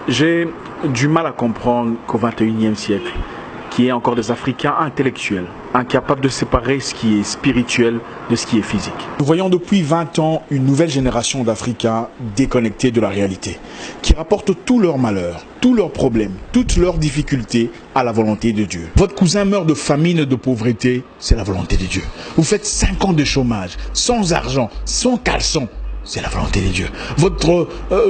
J'ai du mal à comprendre qu'au XXIe siècle, qu'il y ait encore des Africains intellectuels, incapables de séparer ce qui est spirituel de ce qui est physique. Nous voyons depuis 20 ans une nouvelle génération d'Africains déconnectés de la réalité, qui rapportent tous leurs malheurs, tous leurs problèmes, toutes leurs difficultés à la volonté de Dieu. Votre cousin meurt de famine et de pauvreté, c'est la volonté de Dieu. Vous faites 5 ans de chômage, sans argent, sans caleçon, c'est la volonté de Dieu. Votre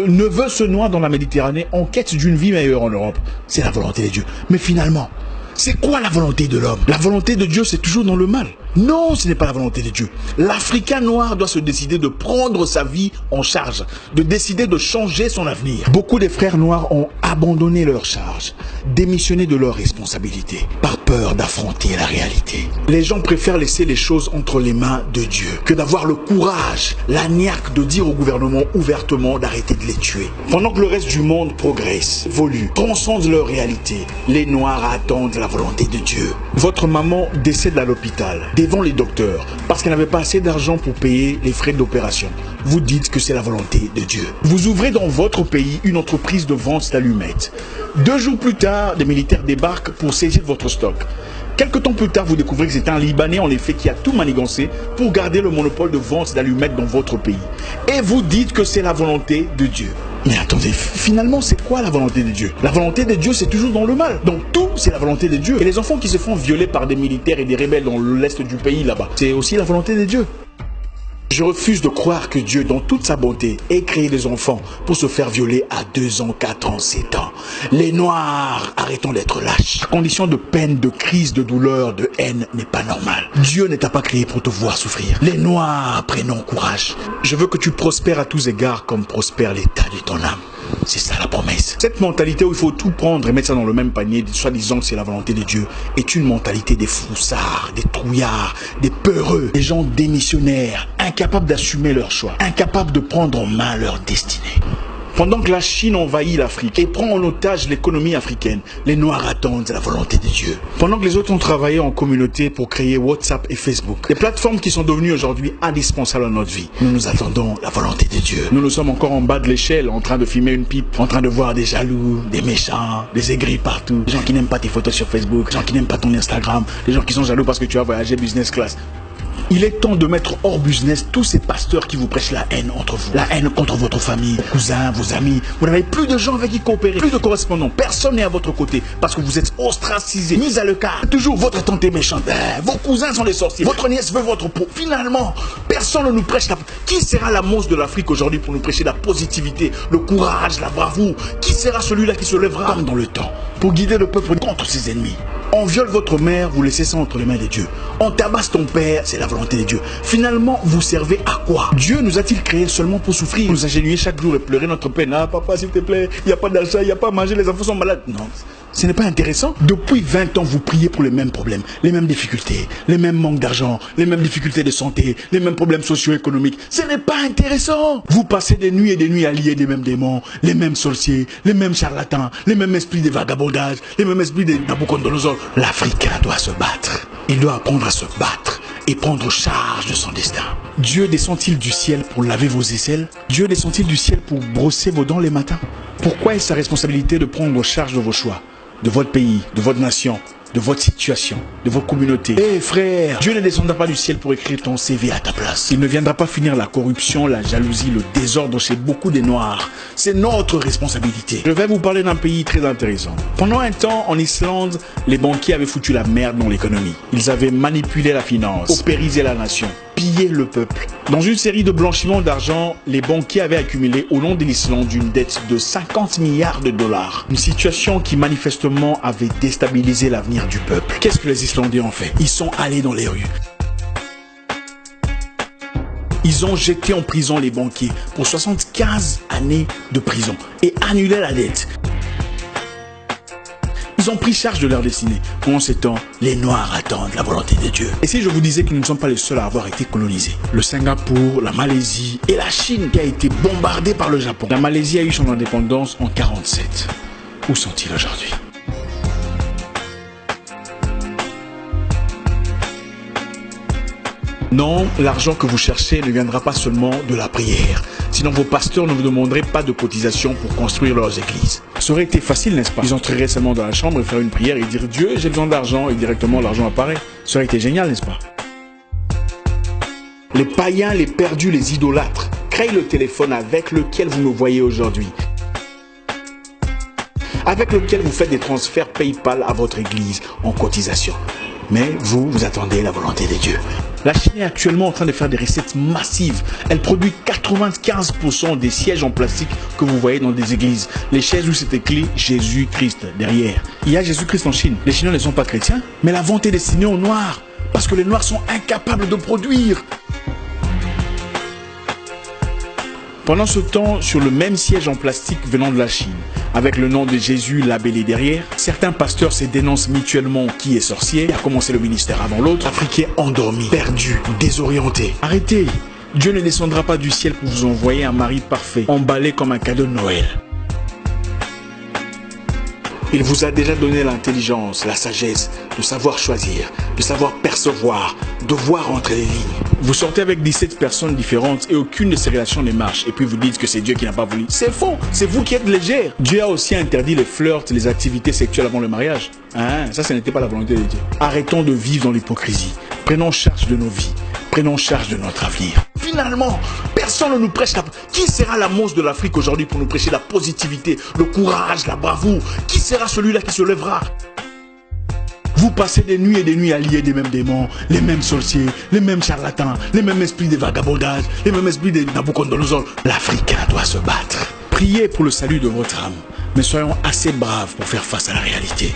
neveu se noie dans la Méditerranée en quête d'une vie meilleure en Europe, c'est la volonté de Dieu. Mais finalement, c'est quoi la volonté de l'homme? La volonté de Dieu, c'est toujours dans le mal. Non, ce n'est pas la volonté de Dieu. L'Africain noir doit se décider de prendre sa vie en charge, de décider de changer son avenir. Beaucoup des frères noirs ont abandonné leur charge, démissionné de leurs responsabilités, par peur d'affronter la réalité. Les gens préfèrent laisser les choses entre les mains de Dieu que d'avoir le courage, la niaque de dire au gouvernement ouvertement d'arrêter de les tuer. Pendant que le reste du monde progresse, évolue, transcende leur réalité, les Noirs attendent la volonté de Dieu. Votre maman décède à l'hôpital, devant les docteurs, parce qu'elle n'avait pas assez d'argent pour payer les frais d'opération. Vous dites que c'est la volonté de Dieu. Vous ouvrez dans votre pays une entreprise de vente d'allumettes. 2 jours plus tard, des militaires débarquent pour saisir votre stock. Quelque temps plus tard, vous découvrez que c'est un Libanais en effet qui a tout manigancé pour garder le monopole de vente d'allumettes dans votre pays. Et vous dites que c'est la volonté de Dieu. Mais attendez, finalement, c'est quoi la volonté de Dieu? La volonté de Dieu, c'est toujours dans le mal. Donc tout, c'est la volonté de Dieu. Et les enfants qui se font violer par des militaires et des rebelles dans l'est du pays là-bas, c'est aussi la volonté de Dieu. Je refuse de croire que Dieu, dans toute sa bonté, ait créé des enfants pour se faire violer à 2 ans, 4 ans, 7 ans. Les Noirs, arrêtons d'être lâches. La condition de peine, de crise, de douleur, de haine n'est pas normale. Dieu ne t'a pas créé pour te voir souffrir. Les Noirs, prenons courage. Je veux que tu prospères à tous égards comme prospère l'état de ton âme. C'est ça la promesse. Cette mentalité où il faut tout prendre et mettre ça dans le même panier, soi-disant que c'est la volonté de Dieu, est une mentalité des froussards, des trouillards, des peureux, des gens démissionnaires, incapables d'assumer leur choix, incapables de prendre en main leur destinée. Pendant que la Chine envahit l'Afrique et prend en otage l'économie africaine, les Noirs attendent la volonté de Dieu. Pendant que les autres ont travaillé en communauté pour créer WhatsApp et Facebook, des plateformes qui sont devenues aujourd'hui indispensables à notre vie, nous attendons la volonté de Dieu. Nous sommes encore en bas de l'échelle, en train de fumer une pipe, en train de voir des jaloux, des méchants, des aigris partout, des gens qui n'aiment pas tes photos sur Facebook, des gens qui n'aiment pas ton Instagram, des gens qui sont jaloux parce que tu as voyagé business class. Il est temps de mettre hors business tous ces pasteurs qui vous prêchent la haine entre vous. La haine contre votre famille, vos cousins, vos amis. Vous n'avez plus de gens avec qui coopérer, plus de correspondants. Personne n'est à votre côté parce que vous êtes ostracisés, mis à l'écart. Toujours votre tante est méchante. Vos cousins sont des sorciers. Votre nièce veut votre peau. Finalement, personne ne nous prêche la... Qui sera la monstre de l'Afrique aujourd'hui pour nous prêcher la positivité, le courage, la bravoure? Qui sera celui-là qui se lèvera comme dans le temps pour guider le peuple contre ses ennemis? On viole votre mère, vous laissez ça entre les mains de Dieu. On tabasse ton père, c'est la volonté de Dieu. Finalement, vous servez à quoi? Dieu nous a-t-il créés seulement pour souffrir, nous agenouiller chaque jour et pleurer notre peine? Ah papa, s'il te plaît, il n'y a pas d'achat, il n'y a pas à manger, les enfants sont malades. Non, ce n'est pas intéressant. Depuis 20 ans, vous priez pour les mêmes problèmes, les mêmes difficultés, les mêmes manques d'argent, les mêmes difficultés de santé, les mêmes problèmes socio-économiques. Ce n'est pas intéressant. Vous passez des nuits et des nuits à lier les mêmes démons, les mêmes sorciers, les mêmes charlatans, les mêmes esprits de vagabondage, les mêmes esprits de Nabucodonosor. L'Africain doit se battre. Il doit apprendre à se battre et prendre charge de son destin. Dieu descend-il du ciel pour laver vos aisselles? Dieu descend-il du ciel pour brosser vos dents les matins? Pourquoi est-ce sa responsabilité de prendre charge de vos choix, de votre pays, de votre nation, de votre situation, de votre communauté? Eh frère, Dieu ne descendra pas du ciel pour écrire ton CV à ta place. Il ne viendra pas finir la corruption, la jalousie, le désordre chez beaucoup des Noirs. C'est notre responsabilité. Je vais vous parler d'un pays très intéressant. Pendant un temps, en Islande, les banquiers avaient foutu la merde dans l'économie. Ils avaient manipulé la finance, paupérisé la nation, pillé le peuple. Dans une série de blanchiments d'argent, les banquiers avaient accumulé au nom de l'Islande une dette de 50 milliards de dollars. Une situation qui manifestement avait déstabilisé l'avenir du peuple. Qu'est-ce que les Islandais ont fait? Ils sont allés dans les rues. Ils ont jeté en prison les banquiers pour 75 années de prison et annulé la dette. Ils ont pris charge de leur destinée. Pendant ce temps, les Noirs attendent la volonté de Dieu. Et si je vous disais que nous ne sommes pas les seuls à avoir été colonisés? Le Singapour, la Malaisie et la Chine qui a été bombardée par le Japon. La Malaisie a eu son indépendance en 1947. Où sont-ils aujourd'hui? Non, l'argent que vous cherchez ne viendra pas seulement de la prière. Sinon vos pasteurs ne vous demanderaient pas de cotisation pour construire leurs églises. Ça aurait été facile, n'est-ce pas? Ils entreraient seulement dans la chambre et faire une prière et dire « Dieu, j'ai besoin d'argent » et directement l'argent apparaît. Ça aurait été génial, n'est-ce pas? Les païens, les perdus, les idolâtres créent le téléphone avec lequel vous me voyez aujourd'hui, avec lequel vous faites des transferts PayPal à votre église en cotisation. Mais vous attendez la volonté de Dieu. La Chine est actuellement en train de faire des recettes massives. Elle produit 95% des sièges en plastique que vous voyez dans des églises. Les chaises où c'est écrit Jésus-Christ derrière. Il y a Jésus-Christ en Chine. Les Chinois ne sont pas chrétiens, mais la vente est destinée aux Noirs. Parce que les Noirs sont incapables de produire. Pendant ce temps, sur le même siège en plastique venant de la Chine, avec le nom de Jésus labellé derrière, certains pasteurs se dénoncent mutuellement qui est sorcier, qui a commencé le ministère avant l'autre, Africains endormis, perdus, désorientés. Arrêtez! Dieu ne descendra pas du ciel pour vous envoyer un mari parfait, emballé comme un cadeau de Noël. Il vous a déjà donné l'intelligence, la sagesse, de savoir choisir, de savoir percevoir, de voir entre les lignes. Vous sortez avec 17 personnes différentes et aucune de ces relations ne marche. Et puis vous dites que c'est Dieu qui n'a pas voulu. C'est faux, c'est vous qui êtes légère. Dieu a aussi interdit les flirts, les activités sexuelles avant le mariage. Ça n'était pas la volonté de Dieu. Arrêtons de vivre dans l'hypocrisie. Prenons charge de nos vies. Prenons charge de notre avenir. Finalement, personne ne nous prêche la... Qui sera la mousse de l'Afrique aujourd'hui pour nous prêcher la positivité, le courage, la bravoure? Qui sera celui-là qui se lèvera? Vous passez des nuits et des nuits à lier des mêmes démons, les mêmes sorciers, les mêmes charlatans, les mêmes esprits de vagabondage, les mêmes esprits de Nabucodonosor. L'Africain doit se battre. Priez pour le salut de votre âme, mais soyons assez braves pour faire face à la réalité.